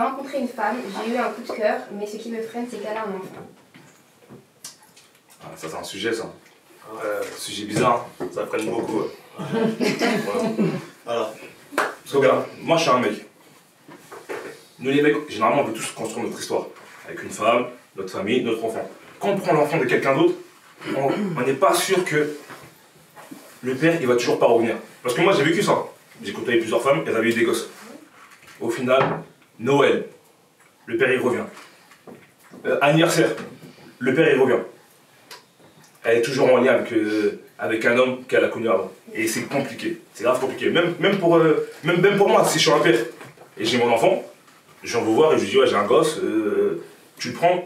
rencontré une femme, j'ai eu un coup de cœur, mais ce qui me freine, c'est qu'elle a un enfant. Ah, ça, c'est un sujet, ça. Sujet bizarre, ça freine beaucoup. Voilà. Parce que regarde, moi je suis un mec. Nous les mecs, généralement on veut tous construire notre histoire. Avec une femme, notre famille, notre enfant. Quand on prend l'enfant de quelqu'un d'autre, on n'est pas sûr que le père il va toujours pas revenir. Parce que moi j'ai vécu ça. J'ai côtoyé plusieurs femmes, elles avaient eu des gosses. Au final, Noël, le père il revient. Anniversaire, le père il revient. Elle est toujours en lien avec un homme qu'elle a connu avant. Et c'est compliqué, c'est grave compliqué. Même pour moi, si je suis un père et j'ai mon enfant, je viens vous voir et je lui dis ouais j'ai un gosse, tu le prends,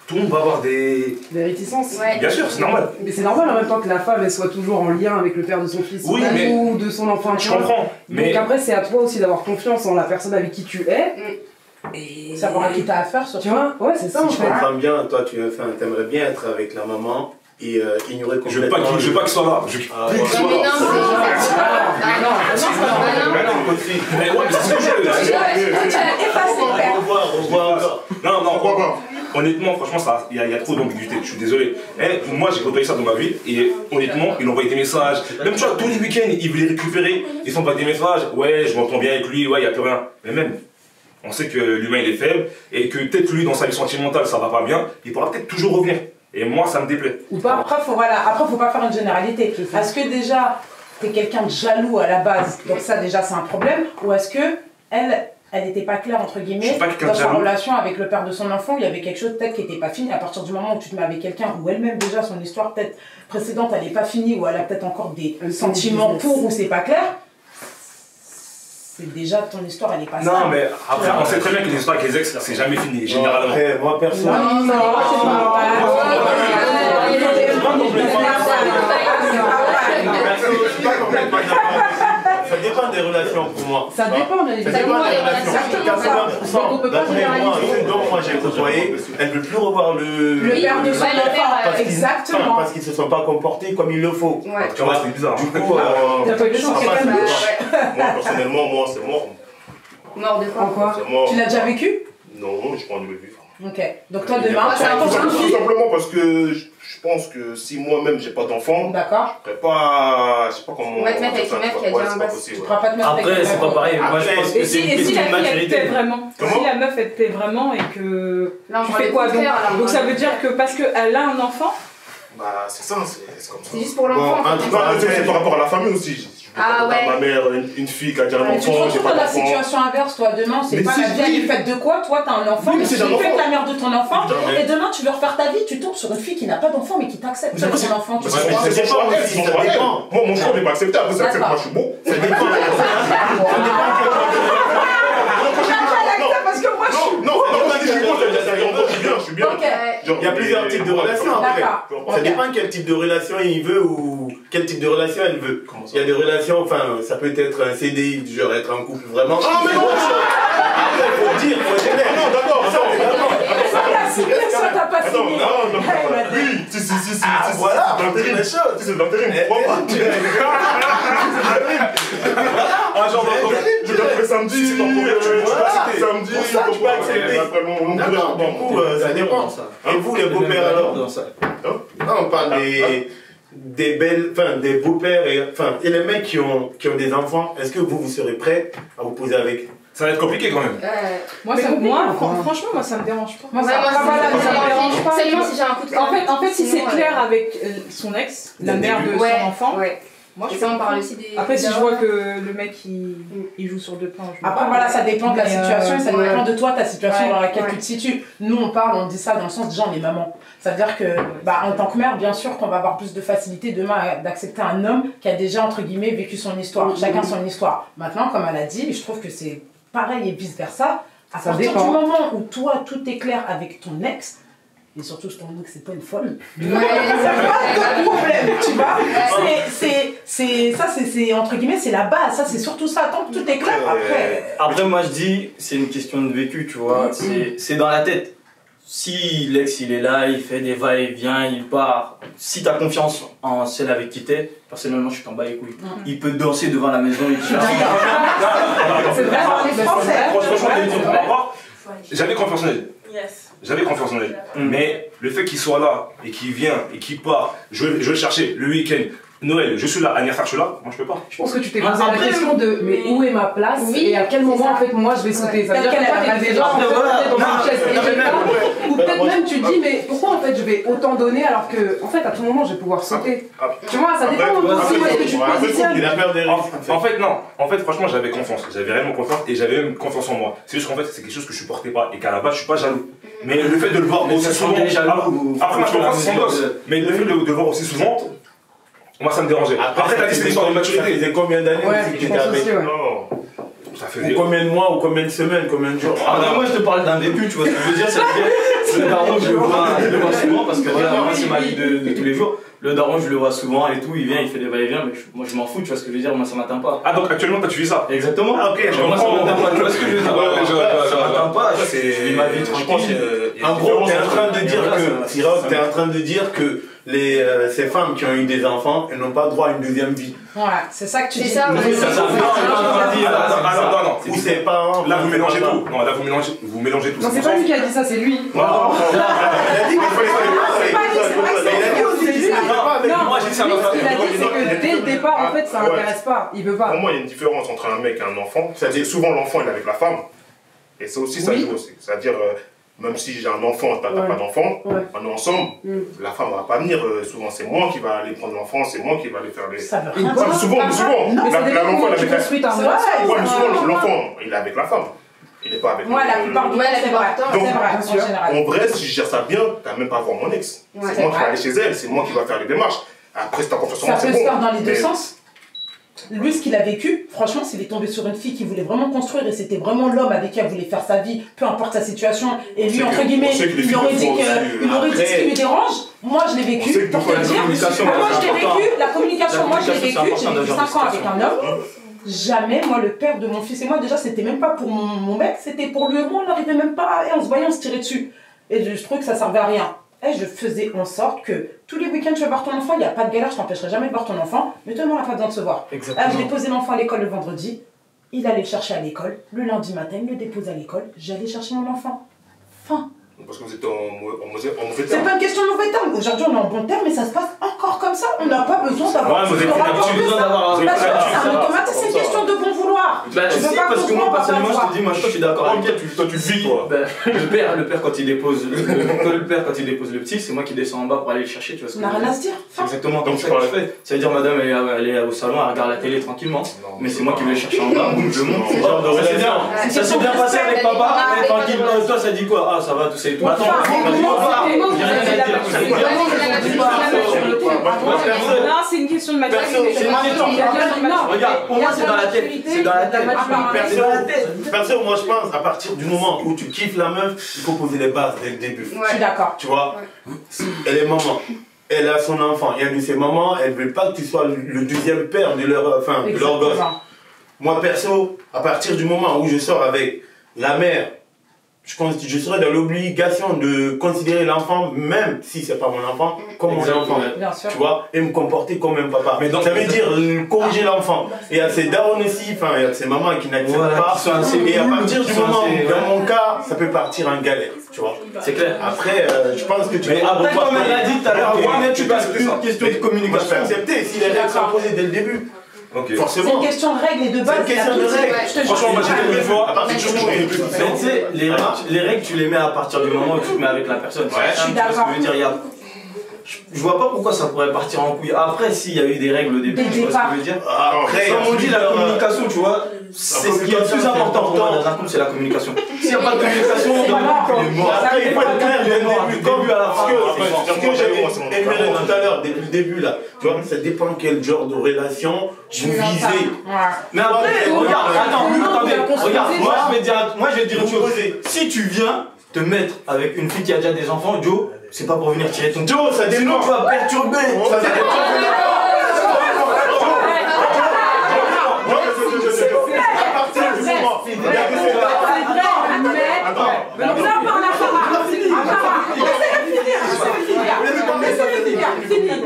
tout le monde va avoir des réticences. Ouais. Bien sûr, c'est normal. Mais c'est normal en même temps que la femme elle soit toujours en lien avec le père de son fils oui, ou de son enfant. Je comprends. Mais... Donc après c'est à toi aussi d'avoir confiance en la personne avec qui tu es. Et savoir à qui t'as affaire sur tu vois. Ouais c'est ça. Si je comprends bien, toi tu aimerais bien être avec la maman. Et ignorer complètement. Je veux pas qu'il soit là. Je veux pas qu'il soit là. Mais ouais, c'est ce que je veux. Non. Honnêtement, franchement, il y a trop d'ambiguïté. Je suis désolé. Moi, j'ai côtoyé ça dans ma vie. Et honnêtement, ils envoyaient des messages. Même tu vois, tous les week-ends, ils veulent les récupérer. Ils s'envoient des messages. Ouais, je m'entends bien avec lui. Ouais, il n'y a plus rien. Mais même, on sait que l'humain, il est faible. Et que peut-être lui, dans sa vie sentimentale, ça va pas bien. Il pourra peut-être toujours revenir. Et moi, ça me déplaît. Ou pas. Après, faut pas faire une généralité. Est-ce que déjà, t'es quelqu'un de jaloux à la base, donc ça déjà c'est un problème, ou est-ce que elle n'était pas claire entre guillemets dans sa relation avec le père de son enfant, il y avait quelque chose peut-être qui n'était pas fini à partir du moment où tu te mets avec quelqu'un, ou elle-même déjà son histoire peut-être précédente elle n'est pas finie, ou elle a peut-être encore des sentiments pour, ou c'est pas clair. C'est déjà ton histoire, elle est pas Non, mais après, on sait très bien que les histoires avec les ex, c'est jamais fini, généralement. Après, moi, personnellement. Ça dépend des relations pour moi. Ça dépend des relations. D'après moi, donc moi j'ai côtoyé, elle ne veut plus revoir le père de son enfant. Exactement. Parce qu'ils ne se sont pas comportés comme il le faut. Tu vois, c'est bizarre. Du coup, moi personnellement, moi c'est mort. Mort de quoi? Tu l'as déjà vécu? Non, je prends du vivre. Ok. Donc toi demain, tu as tout simplement parce que je pense que si moi-même j'ai pas d'enfant, d'accord, je pas, je sais pas comment. On va te mettre avec une meuf qui a déjà un gosse. Tu pourras pas te mettre avec une meuf. Après, c'est pas pareil. Moi, je pense que c'est une question de maturité. Si la meuf elle te plaît vraiment et que tu fais quoi donc ça veut dire que parce qu'elle a un enfant. Bah c'est ça, c'est comme ça. C'est juste pour l'enfant. C'est par rapport à la famille aussi. Ah ouais. Ma mère, une fille qui a déjà un enfant. Tu te retrouves dans la situation inverse, toi, demain, c'est pas la vie du fait de quoi, toi t'as un enfant, mais tu fais la mère de ton enfant, et demain tu veux refaire ta vie, tu tombes sur une fille qui n'a pas d'enfant mais qui t'accepte. C'est ton enfant, tu vois. C'est son choix. Moi, mon choix n'est pas acceptable. C'est que moi je suis beau. Ça dépend. Parce que moi je suis. Non, je suis beau, je suis bien. Il y a plusieurs types de relations après. Ça dépend quel type de relation il veut ou quel type de relation elle veut. Il y a des relations, enfin, ça peut être un CDI, du genre être en couple vraiment. Ah, mais non! Après, faut dire, faut être clair. Non, d'accord, Ça t'a pas signé. Non, oui, si. Voilà, c'est de l'intérim, pourquoi pas? Ah, genre, je dois trouver samedi, c'est ton premier, samedi, tu peux accepter. D'accord, du coup, ça dépend. Et vous, les beaux-pères alors? Non, on parle des belles, enfin, des beaux-pères et les mecs qui ont des enfants. Est-ce que vous serez prêts à vous poser avec? Ça va être compliqué quand même. Franchement, moi ça me dérange pas. Moi, ça me dérange pas. Seulement si j'ai un coup de cœur. En fait, si c'est clair avec son ex, la mère de son enfant. Moi, je on parle aussi des. Après, si je vois que le mec il joue sur deux plans. Après, voilà, ça dépend de la situation et ça dépend de toi, ta situation dans laquelle tu te situes. Nous, on dit ça dans le sens, déjà, on est maman. Ça veut dire que, en tant que mère, bien sûr qu'on va avoir plus de facilité demain d'accepter un homme qui a déjà, entre guillemets, vécu son histoire. Chacun son histoire. Maintenant, comme elle a dit, je trouve que c'est pareil et vice-versa. À partir du moment où toi, tout est clair avec ton ex, et surtout, je t'en dis que c'est pas une folle. Ouais, c'est pas de problème, tu vois. C'est entre guillemets, c'est la base. Ça, c'est surtout ça. Tant que tout est clair, après. Après, moi, je dis, c'est une question de vécu, tu vois. C'est dans la tête. Si l'ex, il est là, il fait des va-et-vient, il part. Si t'as confiance en celle avec qui t'es, personnellement, je t'en bats les couilles. Il peut danser devant la maison et tout ça. C'est vraiment les Français. Franchement, j'avais confiance en elle. Yes. J'avais confiance en elle. Mais le fait qu'il soit là et qu'il vient et qu'il part, je vais le chercher le week-end. Noël, je suis là, anniversaire, je suis là, moi je peux pas. Je pense que tu t'es posé la question de mais où est ma place et à quel moment en fait moi je vais sauter. Ça veut dire que t'as déjà en fait dans une chaise végétale ou peut-être même tu te dis mais pourquoi en fait je vais autant donner alors que en fait à tout moment je vais pouvoir sauter. Tu vois, ça dépend aussi où est-ce que tu te positionnes. En fait non, en fait franchement j'avais confiance, j'avais réellement confiance et j'avais même confiance en moi. C'est juste qu'en fait c'est quelque chose que je supportais pas et qu'à la base je suis pas jaloux. Mais le fait de le voir aussi souvent, après ma confiance c'est son gosse, mais le fait de le voir aussi souvent, moi ça me dérangeait. Après t'as dit c'est une histoire de maturité. Ça faisait combien d'années que tu étais avec? Ça faisait combien de mois ou combien de semaines, combien de jours? Moi je te parle d'un vécu, tu vois ce que je veux dire, c'est le daron je le vois souvent parce que voilà, moi c'est ma vie de tous les jours. Le daron je le vois souvent et tout, il vient, il fait des va-et-vient, mais moi je m'en fous, tu vois ce que je veux dire, moi ça m'atteint pas. Ah donc actuellement tu vis ça? Exactement. Ah ok, moi ça m'atteint pas, tu vois ce que je veux dire? Ça m'atteint pas, je vis ma vie tranquille. En gros, t'es en train de dire que, Siroc, t'es en train de dire que ces femmes qui ont eu des enfants, elles n'ont pas droit à une deuxième vie. Ouais, c'est ça que tu dis. C'est ça. Non. Ou ses parents. Là vous mélangez tout. Non, là vous mélangez tout. Non, c'est pas lui qui a dit ça, c'est lui. Il a dit qu'il fallait Non, moi j'ai dit ça. Ce qu'il a dit, c'est que dès le départ, en fait, ça l'intéresse pas. Il veut pas. Pour moi, il y a une différence entre un mec et un enfant. C'est-à-dire souvent l'enfant il est avec la femme. Et ça aussi, ça joue aussi. C'est-à-dire, même si j'ai un enfant, t'as pas d'enfant, on est ensemble, la femme va pas venir. Souvent, c'est moi qui va aller prendre l'enfant, c'est moi qui va aller faire les. Ça veut rien dire. Souvent. L'enfant, il est avec la femme. Ouais, mais souvent, l'enfant, il est avec la femme. Il n'est pas avec moi. La plupart du temps, c'est vrai. Donc, en vrai, si je gère ça bien, t'as même pas à voir mon ex. C'est moi qui vais aller chez elle, c'est moi qui va faire les démarches. Après, si t'as confiance en moi, c'est bon. Ça peut se faire dans les deux sens. Lui, ce qu'il a vécu, franchement, s'il est tombé sur une fille qui voulait vraiment construire et c'était vraiment l'homme avec qui elle voulait faire sa vie, peu importe sa situation, et lui, entre guillemets, il aurait dit ce qui lui dérange. Moi, je l'ai vécu, pour te dire. Moi, je l'ai vécu, la communication, moi, je l'ai vécu. J'ai vécu 5 ans avec un homme. Jamais, moi, le père de mon fils et moi, déjà, c'était même pas pour mon mec, c'était pour lui et moi, on n'arrivait même pas, et on se voyait, on se tirait dessus. Et je trouvais que ça servait à rien. Et je faisais en sorte que tous les week-ends tu vas voir ton enfant, il n'y a pas de galère, je t'empêcherai jamais de voir ton enfant, mais tout le monde n'a pas besoin de se voir. Je déposais l'enfant à l'école le vendredi, il allait le chercher à l'école, le lundi matin, il le déposait à l'école, j'allais chercher mon enfant. Fin. Parce que vous êtes en mauvais terme. C'est pas une question de mauvais terme. Aujourd'hui, on est en bon terme, mais ça se passe encore comme ça. On n'a pas besoin d'avoir. Ouais, vous avez l'habitude d'avoir. C'est un automatique, c'est une question de bon vouloir. Bah, tu sais, parce que moi, personnellement, je te dis, moi, je suis d'accord avec toi. Toi, tu vis, toi. Le père, quand il dépose le petit, c'est moi qui descends en bas pour aller le chercher, tu vois ce que je veux dire. On n'a rien à se dire. C'est exactement comme ça que je fais. Ça veut dire, madame, elle est au salon, elle regarde la télé tranquillement. Mais c'est moi qui vais le chercher en bas, je monte. C'est genre de relation. Ça s'est bien passé avec papa, elle est tranquille. Toi, ça dit quoi? Ah, ça va, tout ça et tout. Non, c'est une question de maturité. Regarde, pour moi, c'est dans la tête. C'est dans la tête. Perso, moi je pense, à partir du moment où tu kiffes la meuf, il faut poser les bases dès le début. Je suis d'accord. Tu vois, elle est maman. Elle a son enfant. Il y a de ses mamans, elle ne veut pas que tu sois le deuxième père de leur gosse. Moi, perso, à partir du moment où je sors avec la mère, je serais dans l'obligation de considérer l'enfant, même si c'est pas mon enfant, comme mon enfant. Tu vois, et me comporter comme un papa. Mais donc, ça veut dire corriger l'enfant. Et il y a ces darons aussi, enfin, il y a ces mamans qui n'acceptent pas. Et à partir du moment où, dans mon cas, ça peut partir en galère. Tu vois. C'est clair. Après, je pense que tu peux. Après, comme elle l'a dit tout à l'heure, tu passes une question de communication. Je peux accepter si les règles sont posées dès le début. Okay. C'est une question de règles et de base. C'est une question de règles. Franchement, moi j'ai fait une fois. Mais tu sais, les règles, tu les mets à partir du moment où tu te mets avec la personne. Je suis d'accord. Je vois pas pourquoi ça pourrait partir en couille. Après, s'il y a eu des règles au début, tu vois ce que je veux dire. Après, comme on dit, la communication, tu vois, c'est ce qui est le plus important pour moi dans un couple, c'est la communication. S'il n'y a pas de communication, après, il faut être clair du début à la fin. Ce que j'avais énuméré tout à l'heure, depuis le début là, tu vois, ça dépend quel genre de relation vous visez. Mais après, regarde, regarde, moi je vais te dire une chose. Si tu viens te mettre avec une fille qui a déjà des enfants, Joe, c'est pas pour venir tirer ton Joe, ça dépend. Sinon tu vas perturber.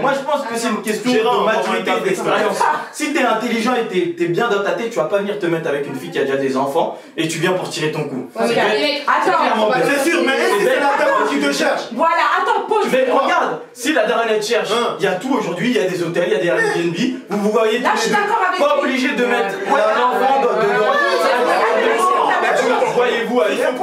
Moi je pense que c'est une question de maturité, d'expérience. Si t'es intelligent et t'es bien dans ta tête, tu vas pas venir te mettre avec une fille qui a déjà des enfants et tu viens pour tirer ton coup. Attends, c'est sûr, mais est-ce que c'est la dame qui te cherche? Voilà, attends, pause. Mais regarde, si la daronne elle cherche, il y a tout aujourd'hui, il y a des hôtels, il y a des Airbnb, vous voyez tous les deux. Pas obligé de mettre un enfant de voyez-vous à l'extérieur.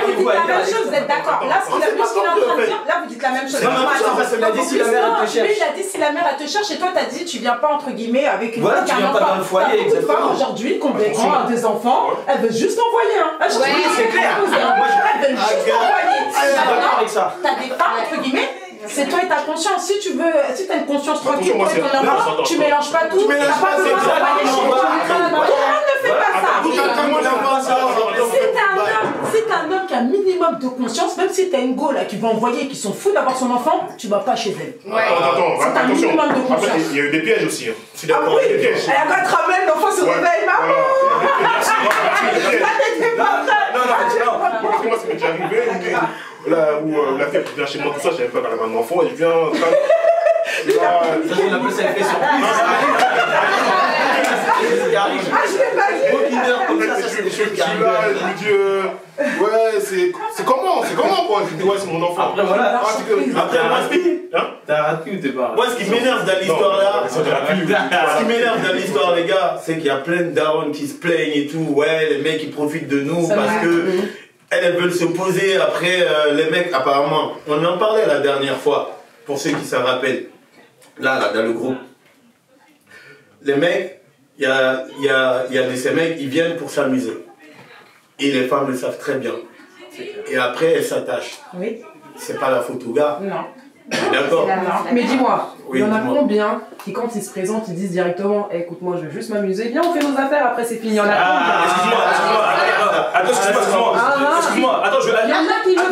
Vous dites la même chose, vous êtes d'accord. Là, ce qu'il est en train de dire, là, vous dites la même chose. Non, parce qu'il a dit si la mère elle te cherche. Lui, il a dit si la mère elle te cherche et toi, t'as dit tu viens pas entre guillemets avec une voilà, tu viens pas dans le foyer, exactement. Aujourd'hui, complètement, des enfants, elle veut juste envoyer. C'est clair. Elle veut juste envoyer. Je suis d'accord avec ça. T'as des femmes, entre guillemets. C'est toi et ta conscience. Si tu veux, si t'as une conscience tranquille pour ton enfant, tu mélanges pas tout. Tu mélanges pas, c'est exactement. Ne fais pas ça. Si t'es un homme qui a un minimum de conscience, même si t'as une go là qui va envoyer, qui sont fous d'avoir son enfant, tu vas pas chez elle. Attention. Après, il y a eu des pièges aussi. Je suis d'accord avec les pièges. Elle va te ramener, l'enfant se réveille, maman. Moi, ça m'est déjà arrivé. Là où la fille vient chez moi, tout ça, je savais pas qu'elle avait un enfant, elle vient. Ça, c'est la plus elle fait surprise. Je l'ai pas dit. Ça, c'est des choses qui arrivent. Je lui dis, ouais, c'est comment quoi? Je dis, ouais, c'est mon enfant. Après, voilà. Après, moi, t'as raté ou t'es pas? moi, ce qui m'énerve dans l'histoire là, ce qui m'énerve dans l'histoire, les gars, c'est qu'il y a plein de darons qui se plaignent et tout. Ouais, les mecs ils profitent de nous parce que elles veulent se poser après les mecs. Apparemment, on en parlait la dernière fois, pour ceux qui s'en rappellent. Là, dans le groupe. Les mecs, il y a de ces mecs, ils viennent pour s'amuser. Et les femmes le savent très bien. Et après, elles s'attachent. Oui. C'est pas la faute au gars. Non. D'accord. Mais dis-moi, Oui, il y en a dis-moi. combien qui, quand ils se présentent, ils disent directement écoute, moi je veux juste m'amuser, viens, on fait nos affaires, après c'est fini. Il y en a combien? Excuse-moi, attends, je vais. Il y en a qui le disent,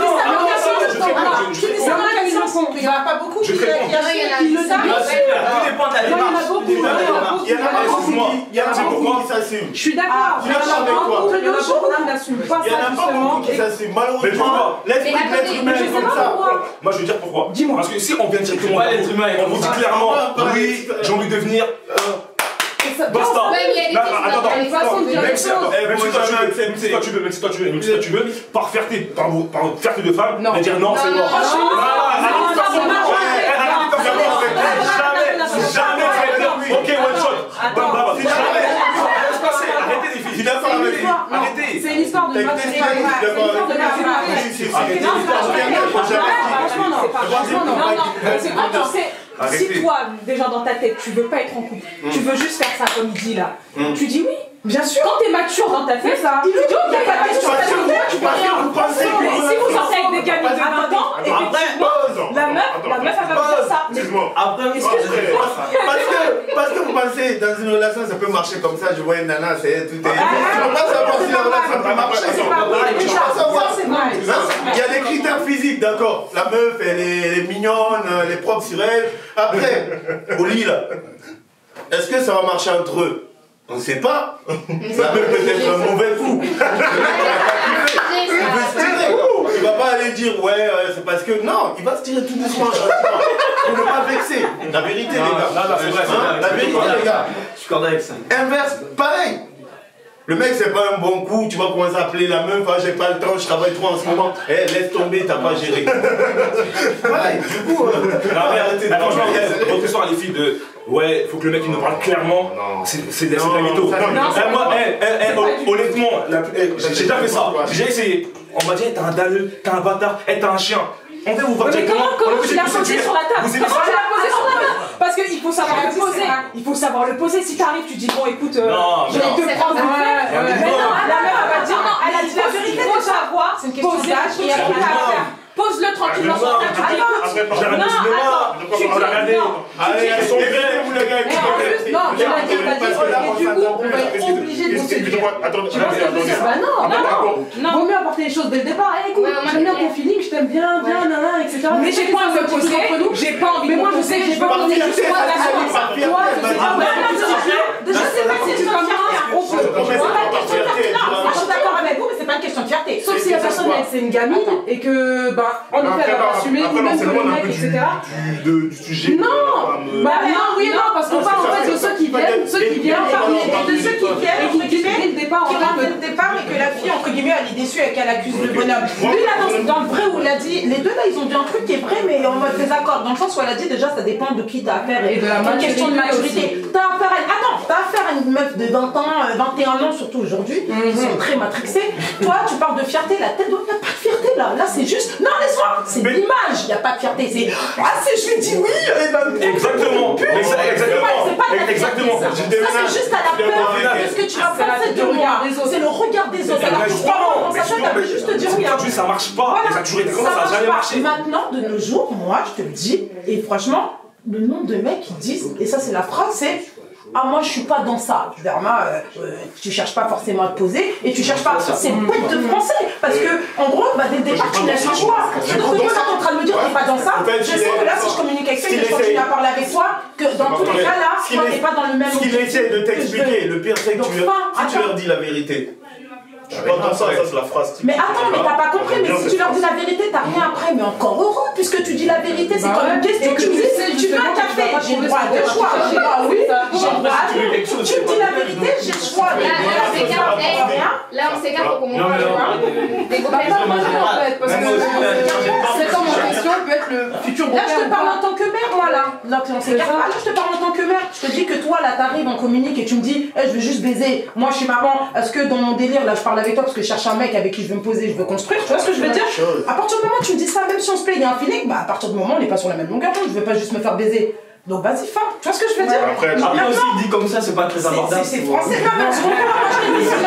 Il n'y en a pas beaucoup qui le savent. Tout dépend de la démarche. Il y en a beaucoup qui s'assument. Je suis d'accord. Il y en a beaucoup qui n'assument pas Il y en ça, a pas justement. beaucoup qui s'assument. Mais pourquoi? Malheureusement, l'esprit de l'être humain est comme ça. Moi, je veux dire pourquoi. Dis-moi. Parce que si on vient directement Ouais, l'être humain est on vous dit clairement, oui, j'ai envie de venir. Basta. Attends, même si toi tu veux, par fierté de femme, de dire non, c'est mort. Jamais. Ok, one shot. Arrêtez les filles. Arrêtez. C'est une histoire de maturité. Si toi, déjà dans ta tête, tu veux pas être en couple, tu veux juste faire ça comme il dit là, tu dis oui. Bien sûr, quand t'es mature dans ta tête, ça. Il dit ok, pas de question, tu peux rien. Si vous sortez avec des gamins de 20 ans, effectivement, la meuf, elle va faire ça. Après, parce que vous pensez, dans une relation, ça peut marcher comme ça, je vois une nana, c'est tout est... Tu peux pas savoir si la relation peut marcher. Tu peux pas savoir. Il y a des critères physiques, d'accord. La meuf, elle est mignonne, elle est propre sur elle. Après, au lit, là, est-ce que ça va marcher entre eux? On ne sait pas. Ça peut être un mauvais coup. Il veut se tirer. Il va pas aller dire ouais, c'est parce que non, il va se tirer tout doucement. Pour ne pas vexer. La vérité, les gars. C'est vrai. La vérité, les gars. je suis d'accord avec ça. Inverse, pareil. Le mec, c'est pas un bon coup, tu vas commencer à appeler la meuf, j'ai pas le temps, je travaille trop en ce moment. Eh, laisse tomber, t'as pas géré. Ouais, du coup, arrêtez. Franchement, votre histoire, les filles de. Ouais, faut que le mec il nous parle clairement. C'est des mythos. Moi, honnêtement, j'ai déjà fait ça. J'ai déjà essayé. On m'a dit, t'as un dalleux, t'as un bâtard, t'as un chien. On va vous voir directement. Comment tu l'as posé sur la table? Comment tu l'as posé sur la table? Parce qu'il faut savoir le poser. Il faut savoir le poser. Si t'arrives, tu dis bon, écoute, je vais te prendre une fête. Mais non, la meuf elle va dire non, elle a dit la vérité. Il faut savoir poser et après pose-le tranquillement sur la table. Allez, elles sont vraies, vous les gars. Non, je l'ai dit, et du coup, on va être obligé de se dire. Bah non, vaut mieux apporter les choses dès le départ. Écoute, j'aime bien ton feeling, je t'aime bien, nanana, etc. Mais j'ai pas envie de me poser, j'ai pas envie de me poser. Mais moi je sais que j'ai pas envie de me poser. Toi, je sais pas si tu vas bien. Je suis d'accord avec vous, mais c'est pas une question de fierté. Sauf si la personne est c'est une gamine et que, bah, en effet, elle va assumer, ou même que le mec, etc. Du sujet. Non, bah non, oui, non, parce qu'on parle en fait de ceux qui viennent, de ceux qui viennent, entre guillemets, dès le départ, et que la fille, entre guillemets, elle est déçue et qu'elle accuse le bonhomme. Lui, là, dans le vrai où il a dit, les deux là, ils ont dit un truc qui est vrai, mais en mode désaccord. Dans le sens où elle a dit déjà, ça dépend de qui t'as affaire et de la question de maturité. T'as affaire à une meuf de 20 ans, 21 ans, surtout aujourd'hui. Ils sont très matrixés. Toi, tu parles de fierté, la tête, il n'y a pas de fierté là. Là, c'est juste, non, laisse-moi, c'est l'image, il n'y a pas de fierté. C'est, je lui dis oui, exactement. Exactement. Ça, c'est juste à la peur de ce que tu vas penser de moi. C'est le regard des autres. Alors, tu crois dans sa tête, elle veut juste te dire oui. Aujourd'hui, ça marche pas. Ça a toujours été comme ça, ça n'a jamais marché. Maintenant, de nos jours, moi, je te le dis, et franchement, le nombre de mecs qui disent, et ça, c'est la phrase, c'est ah, moi je suis pas dans ça. Verma, tu cherches pas forcément à te poser et tu cherches pas. C'est bête de français. Parce que, en gros, bah, dès le départ, tu laisses le choix. Donc, toi, t'es en train de me dire que t'es pas dans ça. Je sais que là, si je communique avec toi et que je continue à parler avec toi, que dans tous les cas là, toi, t'es pas dans le même. Ce qu'il essaie de t'expliquer, le pire, c'est que si tu leur dis la vérité. Je suis pas dans ça, c'est la phrase. Mais attends, mais t'as pas compris, mais si tu leur dis la vérité, t'as rien après, mais encore heureux, puisque tu dis la vérité, c'est comme une question. Tu me dis, tu veux un café, j'ai le droit de choix. J'ai le droit, oui, j'ai le droit. Tu me dis la vérité, j'ai le choix. Là, on s'écarte pour qu'on montre des en fait, parce que cette homme en question peut être le futur beau-père. Là, je te parle en tant que mère, moi, là. Là, on s'écarte pas. Là, je te parle en tant que mère. Je te dis que toi, là, t'arrives, on communique et tu me dis, je veux juste baiser. Moi, je suis maman. Est-ce que dans mon délire, là, je parle avec toi parce que je cherche un mec avec qui je veux me poser, je veux construire, tu vois ce que je veux dire? À partir du moment où tu me dis ça, même si on se plaît, il y a un feeling, bah à partir du moment où on n'est pas sur la même longueur d'onde, je veux pas juste me faire baiser. Donc vas-y, fin, tu vois ce que je veux dire? Après aussi, dit comme ça, c'est pas très abordable. C'est français, non,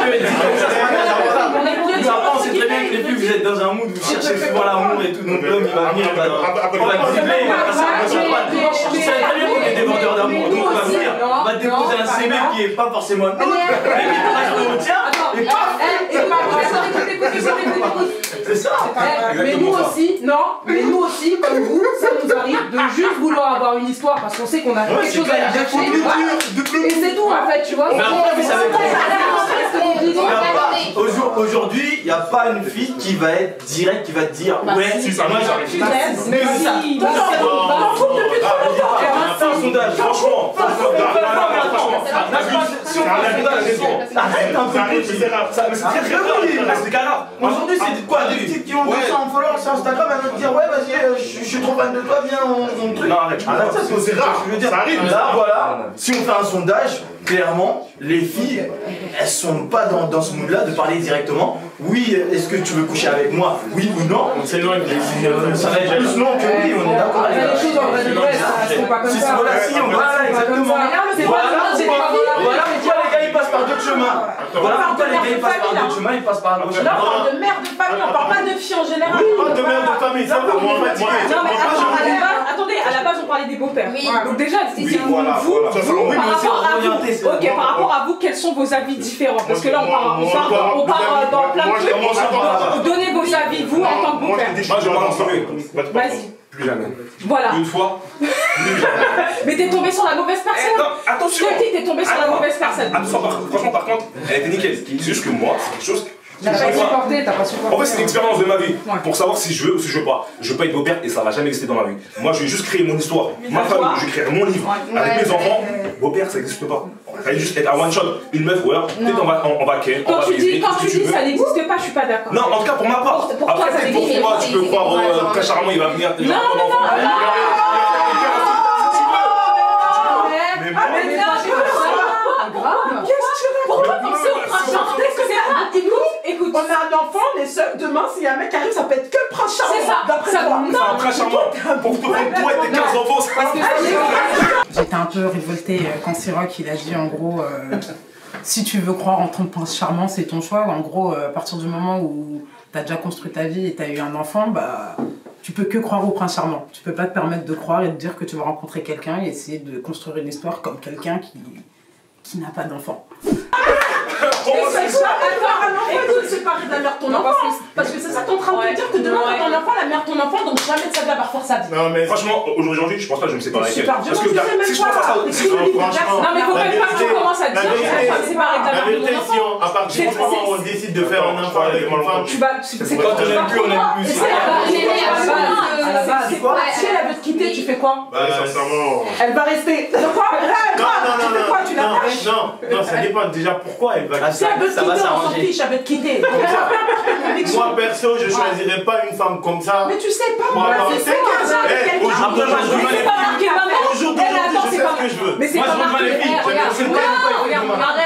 mais je comprends, c'est très bien que les filles, vous êtes dans un mood, vous cherchez souvent l'amour et tout, donc l'homme il va venir, on va dribbler, il va passer à gauche à droite. Vous savez très bien qu'on est des vendeurs d'amour, donc on va venir, on va déposer un CV qui est pas forcément le nôtre, mais qui reste au tien, et paf, c'est ça. Mais nous aussi, mais nous aussi, comme vous, ça nous arrive de juste vouloir avoir une histoire parce qu'on sait qu'on a quelque chose à lui chercher. Et c'est tout en fait, tu vois. Mais après, vous savez aujourd'hui, il n'y a pas une fille qui va être directe, qui va te dire ouais, si ça, moi j'arrive. Mais ça, fais un sondage, franchement. Si on fait un sondage, arrête un peu. C'est grave. Aujourd'hui, c'est quoi? Des petites qui ont 200 followers sur Instagram, elles vont te dire ouais, vas-y, je suis trop fan de toi, viens, on truc. Non, arrête, c'est rare. Ça arrive. Là, voilà, si on fait un sondage, clairement, les filles, elles sont pas dans ce mood-là de parler directement. Oui, est-ce que tu veux coucher avec moi? Oui ou non? On s'éloigne. Ça va être plus non que oui, on est d'accord. Les choses en vrai de vrai, c'est pas comme ça. Voilà, exactement. Voilà pourquoi les gars ils passent par d'autres chemins. Voilà pourquoi les gars ils passent par d'autres chemins, ils passent par d'autres chemins. Là, on parle de mère de famille, on parle pas de fille en général. Oui, pas de mère de famille, ça pour moi. Non, mais attendez, à la base, on parlait des beaux-pères. Donc déjà, par rapport à vous, quels sont vos avis différents? Parce que là, on part dans plein de trucs. Vous donnez vos avis, vous, en tant que beau-père. Moi, je vais en parler. Vas-y. Plus jamais. Voilà. Une fois. Mais t'es tombé sur la mauvaise personne. Non, attention. T'es tombé sur la mauvaise personne. Franchement, par contre, elle était nickel. C'est juste que moi, c'est quelque chose. T'as pas supporté, t'as pas supporté. En fait, c'est une expérience de ma vie pour savoir si je veux ou si je veux pas. Je veux pas être beau-père et ça va jamais exister dans ma vie. Moi, je vais juste créer mon histoire, ma famille, je vais créer mon livre avec mes enfants. Beau-père, ça n'existe pas. Ça va juste être un one shot, une meuf, ou alors peut-être on va ken, on va baiser. Quand tu dis ça n'existe pas, je suis pas d'accord. Non, en tout cas pour ma part. Après, peut-être pour toi, tu peux croire très charmant, il va venir. Non. Pourquoi penser au prince charmant? Écoute, on a un enfant, on est seul, demain s'il y a un mec qui arrive, ça peut être que le prince charmant. C'est ça, d'après moi. C'est un prince charmant. Pour toi et tes 15 enfants, c'est pas J'étais un peu révoltée quand Siroc il a dit en gros si tu veux croire en ton prince charmant, c'est ton choix. En gros, à partir du moment où t'as déjà construit ta vie et t'as eu un enfant, bah tu peux que croire au prince charmant. Tu peux pas te permettre de croire et de dire que tu vas rencontrer quelqu'un et essayer de construire une histoire comme quelqu'un qui n'a pas d'enfant. Écoute, séparer de la mère de ton enfant. Parce que c'est ça qu'on est en train de te dire que demain, t'as ton enfant, la mère de ton enfant, donc jamais de sa vie elle va refaire sa vie. Non, mais franchement, aujourd'hui, je pense pas que je me sépare avec elle. Parce que si je pense à ça, non, mais faut pas que tu commences à dire que tu vas te séparer de la mère de ton enfant. À partir du moment où on décide de faire un enfant avec une femme, c'est quand on aime plus, on aime plus. À la base, si elle veut te quitter, tu fais quoi? Sincèrement. Elle va rester. De quoi? Non, ça dépend déjà pourquoi elle va quitter. Si elle veut te quitter, on s'en fiche, elle veut te quitter. Moi perso, je choisirais pas une femme comme ça. Mais tu sais pas, moi, c'est ça. Aujourd'hui, je sais ce que je veux. Mais c'est pas marqué.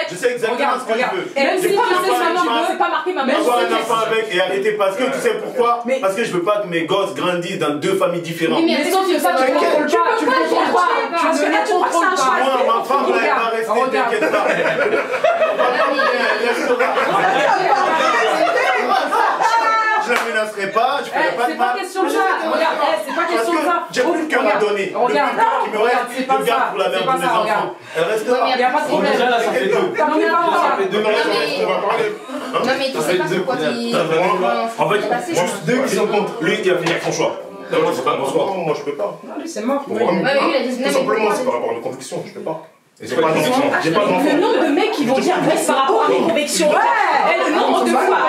Je sais exactement ce que je veux. Même si tu sais ce c'est pas marqué ma mère. Avoir un enfant avec et arrêter parce que tu sais pourquoi? Parce que je veux pas que mes gosses grandissent dans deux familles différentes. Mais sauf que ça, tu contrôles pas. Tu contrôles pas. Parce que là, tu crois que c'est un choix. Moi, ma femme, elle va rester, t'inquiète pas. Je la menacerai pas, je ferai pas de mal. C'est pas question de ça. Regarde, c'est pas question de ça. J'ai plus de cœur à donner. Le plus de cœur qui me reste, je le garde pour la mère de mes enfants. Elle restera. Il n'y a pas de problème. Déjà là, ça fait 2. Non, mais Ça fait 2 on va parler. Non, mais tu sais pas pourquoi tu. En fait, juste 2 qui sont contre. Lui, il va finir son choix. Moi, c'est pas mon choix. Moi, je peux pas. Non, lui, c'est mort. Tout simplement, c'est par rapport à nos convictions. Je peux pas. J'ai pas d'enfant. J'ai pas d'enfant. Le nombre de mecs qui vont dire reste par rapport à mes convictions. Et le nombre de fois.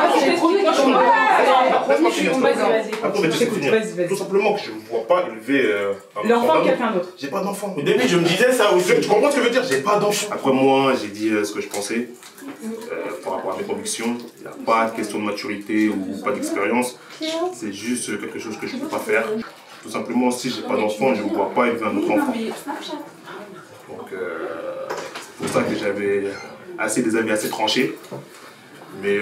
Tout simplement que je ne vois pas élever l'enfant de quelqu'un d'autre. J'ai pas d'enfant. Au début, je me disais ça aussi. Tu comprends ce que je veux dire? J'ai pas d'enfant. Après, moi, j'ai dit ce que je pensais par rapport à mes convictions. Il n'y a pas de question de maturité ou pas d'expérience. C'est juste quelque chose que je ne peux pas faire. Tout simplement, si j'ai pas d'enfant, je ne vois pas élever un autre enfant. Donc, c'est pour ça que j'avais des avis assez tranchés. Mais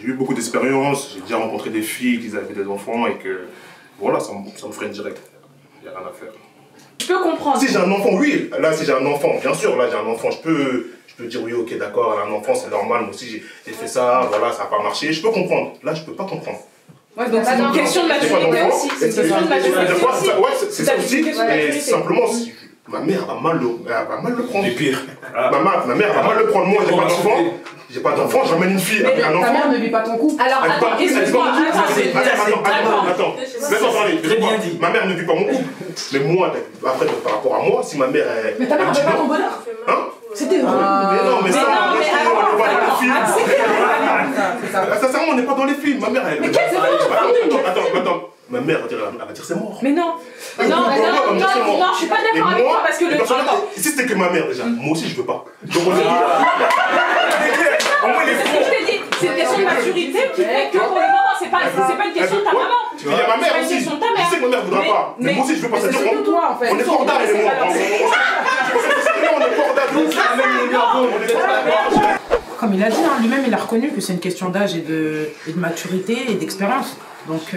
j'ai eu beaucoup d'expérience, j'ai déjà rencontré des filles qui avaient des enfants et que voilà, ça me freine direct. Il n'y a rien à faire. Je peux comprendre. Si j'ai un enfant, oui. Là, si j'ai un enfant, bien sûr, là j'ai un enfant, je peux dire oui, ok, d'accord, elle a un enfant, c'est normal. Moi aussi, j'ai fait ça, voilà, ça n'a pas marché. Je peux comprendre. Là, je peux pas comprendre. Ouais, donc c'est une question de maturité aussi. C'est une question de maturité aussi. Ouais, c'est ça aussi. Mais simplement, ma mère va mal le prendre. Et pire. Ma mère va mal le prendre. Moi, j'ai pas d'enfant. J'ai pas d'enfant, j'emmène une fille avec un enfant. Ta mère ne vit pas ton couple. Alors, attends, excuse-moi. Attends. Laisse-moi parler. Très bien dit. Ma mère ne vit pas mon couple. Mais moi, après, par rapport à moi, si ma mère est. Mais ta mère n'avait pas ton bonheur. Hein? C'était heureux. Mais non, mais ça, on n'est pas dans les films. C'est Sincèrement, on n'est pas dans les films. Ma mère, elle. Mais qu'est-ce que c'est? Attends. Ma mère, elle va dire c'est mort. Mais non. Non, je suis pas d'accord avec toi parce que le. Si c'était que ma mère, déjà, moi aussi, je veux pas. Donc, on est c'est une question de maturité qui fait que pour le moment, c'est pas une question de ta maman. Il y a ma mère aussi. Je sais que ma mère ne voudra pas. Mais moi aussi, je veux pas. C'est surtout toi en fait. On est cordables, elle et moi. On est cordables. Comme il a dit, hein, lui-même il a reconnu que c'est une question d'âge et de maturité et d'expérience. Donc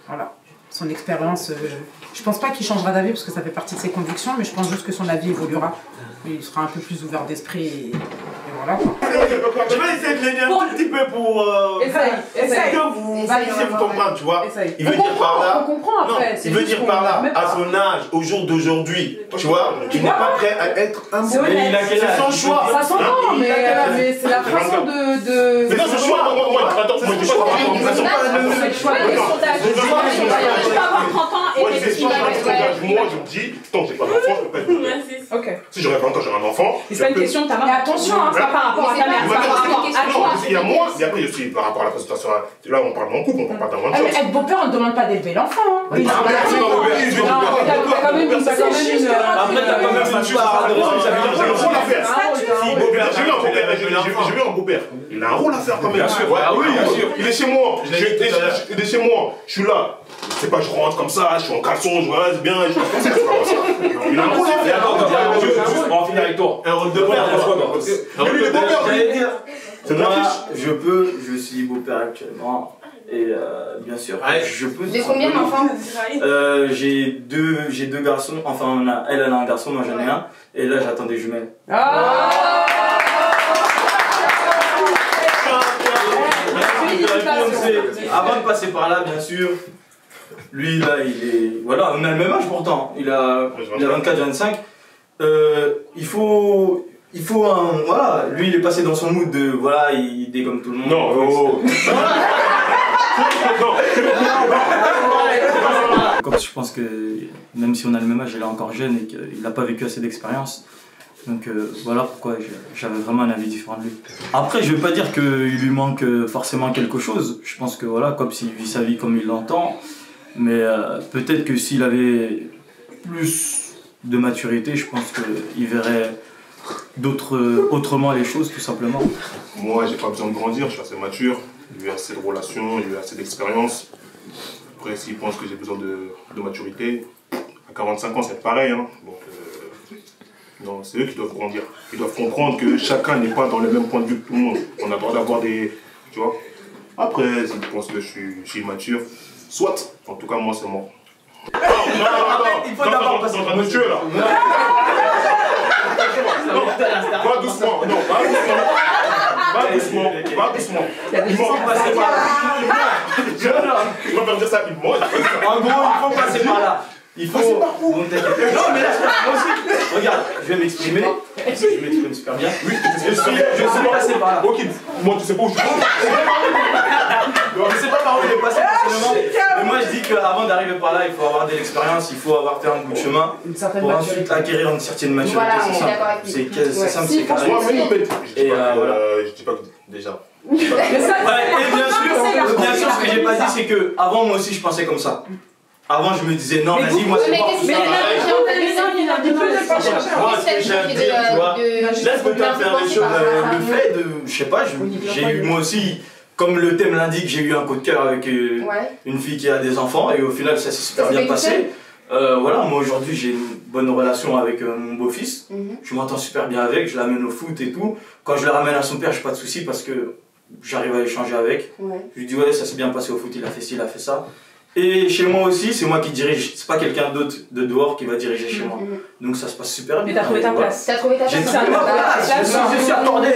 voilà, son expérience, je pense pas qu'il changera d'avis parce que ça fait partie de ses convictions, mais je pense juste que son avis évoluera. Il sera un peu plus ouvert d'esprit et voilà. Je vais essayer de l'aider un tout petit peu pour... Essaye. que vous comprendre, tu vois. Essaye. Il veut dire par là... On comprend après. Non, il veut dire par là, à son âge, au jour d'aujourd'hui, tu vois, il n'est pas prêt à être un bon. C'est son choix. Ça s'entend, mais c'est la façon de... Mais non, c'est choix. Moi, attends, moi, je dis pas. Tu peux avoir 30 ans et Moi, je me dis, tant que j'ai pas d'enfant, je peux pas être. Ok. Si j'aurais pas encore j'aurais un enfant. C'est pas une question de ta maman. Mais attention, c'est pas par rapport à ta mère, c'est par rapport à toi. Il y a moi, et après aussi par rapport à la présentation. Là, on parle de mon couple, on parle pas d'un monde. Mais être beau-père, on ne demande pas d'élever l'enfant. T'as quand même une... Après, t'as quand même un choix de responsabilité. J'ai un rôle à faire. J'ai eu un beau-père. Il a un rôle à faire quand même. Bien sûr. Oui, bien sûr. Il est chez moi. Il est chez moi. Je suis là. C'est pas je rentre comme ça, je suis en caleçon, je reste bien, je fais comme ça, c'est pas comme ça. Il a un rôle à faire. On va finir avec toi. Un rôle de père. Lui, il est beau-père. C'est de la Moi, triche. je suis beau-père actuellement. Et bien sûr, je peux. De combien d'enfants? J'ai deux garçons. Enfin, elle a un garçon, moi j'en ai un. Et là, j'attends des jumelles. Avant de passer par là, bien sûr. Lui, là, il est. Voilà, on a le même âge pourtant. Il a 24-25. Il faut. il faut un... Voilà, lui il est passé dans son mood de... Voilà, il est comme tout le monde. Non, oh. Comme je pense que même si on a le même âge, il est encore jeune et qu'il n'a pas vécu assez d'expérience. Donc voilà pourquoi j'avais vraiment un avis différent de lui. Après, je ne veux pas dire qu'il lui manque forcément quelque chose. Je pense que voilà, comme s'il vit sa vie comme il l'entend. Mais peut-être que s'il avait plus de maturité, je pense qu'il verrait autrement les choses, tout simplement. Moi, j'ai pas besoin de grandir, je suis assez mature. J'ai eu assez de relations, j'ai eu assez d'expérience. Après, s'ils pensent que j'ai besoin de maturité, à 45 ans, c'est pareil. Hein. Donc, non, c'est eux qui doivent grandir. Ils doivent comprendre que chacun n'est pas dans le même point de vue que tout le monde. On a le droit d'avoir des... Tu vois. Après, s'ils pensent que je suis mature, soit. En tout cas, moi, c'est mort. Non, il faut d'abord passer dans me tuer, là. Non, va doucement. Non, va doucement. Va doucement. Va doucement. Il faut passer par là. Je vais faire dire ça, il ment. En gros, il faut passer par là. Il faut... passer par où? Non, mais là, moi aussi. Regarde, je vais m'exprimer. Parce que je m'exprime super bien. Oui, je suis passé par là. Ok, moi, tu sais pas où je suis. Je sais pas par où il est passé personnellement. Mais moi, je dis qu'avant d'arriver par là, il faut avoir de l'expérience, il faut avoir fait un bout de chemin. Pour ensuite acquérir une certaine maturité. Voilà, c'est simple, c'est carré. Et voilà. Je dis pas que déjà. Et bien sûr, ce que j'ai pas dit, c'est que avant moi aussi, je pensais comme ça. Avant, je me disais non, vas-y, moi c'est mort. Mais Moi, ce que j'aime dire, tu vois, laisse-moi faire les choses. Le fait de, je sais pas, j'ai eu moi aussi, comme le thème l'indique, j'ai eu un coup de cœur avec une fille qui a des enfants et au final, ça s'est super bien passé. Voilà, moi aujourd'hui, j'ai une bonne relation avec mon beau-fils. Je m'entends super bien avec, je l'amène au foot et tout. Quand je le ramène à son père, j'ai pas de soucis parce que j'arrive à échanger avec. Je lui dis ouais, ça s'est bien passé au foot, il a fait ci, il a fait ça. Et chez moi aussi, c'est moi qui dirige, c'est pas quelqu'un d'autre de dehors qui va diriger chez moi. Donc ça se passe super bien. Mais t'as trouvé ta place. T'as trouvé ta place. J'ai trouvé ma place, je suis accordé.